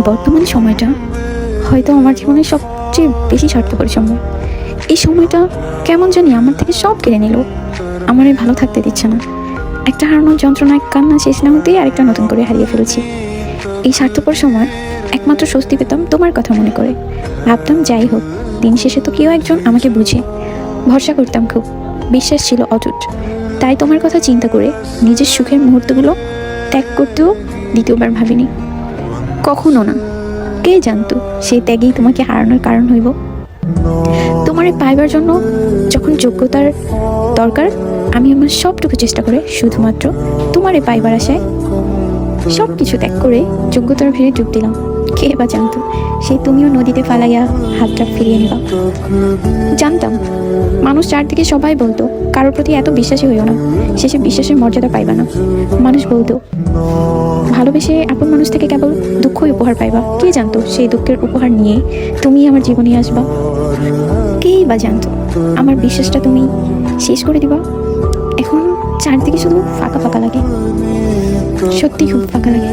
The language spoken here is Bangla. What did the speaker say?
বর্তমান সময়টা হয়তো আমার জীবনের সবচেয়ে বেশি স্বার্থপর সময়। এই সময়টা কেমন জানি আমার থেকে সব কেড়ে নিল। আমার ভালো থাকতে দিচ্ছে না। একটা হারানোর যন্ত্রণায় কান্না শেষ না হতেই আরেকটা নতুন করে হারিয়ে ফেলেছি। এই স্বার্থপর সময় একমাত্র স্বস্তি পেতাম তোমার কথা মনে করে। ভাবতাম যাই হোক, দিন শেষে তো কেউ একজন আমাকে বুঝে। ভরসা করতাম খুব, বিশ্বাস ছিল অটুট। তাই তোমার কথা চিন্তা করে নিজের সুখের মুহূর্তগুলো ত্যাগ করতেও দ্বিতীয়বার ভাবিনি, কখনো না। কে জানতো সেই ত্যাগেই তোমাকে হারানোর কারণ হইব। তোমারে পাইবার জন্য যখন যোগ্যতার দরকার, আমি আমার সবটুকু চেষ্টা করে শুধুমাত্র তোমারে পাইবার আশায় সব কিছু ত্যাগ করে যোগ্যতার ভিড়ে ডুব দিলাম। কে বা জানতো সেই তুমিও নদীতে ফালাইয়া হাতটা ফিরিয়ে নিবা। জানতাম মানুষ চারদিকে সবাই বলতো কারোর প্রতি এত বিশ্বাসী হইও না, শেষে বিশ্বাসের মর্যাদা পাইবা না। মানুষ বলতো ভালোবেসে আপন মানুষ থেকে কেবল দুঃখই উপহার পাইবা। কে জানতো সেই দুঃখের উপহার নিয়ে তুমি আমার জীবনে আসবা। কেই বা জানতো আমার বিশ্বাসটা তুমি শেষ করে দিবা। এখন চারদিকে শুধু ফাঁকা ফাঁকা লাগে, সত্যি খুব ফাঁকা লাগে।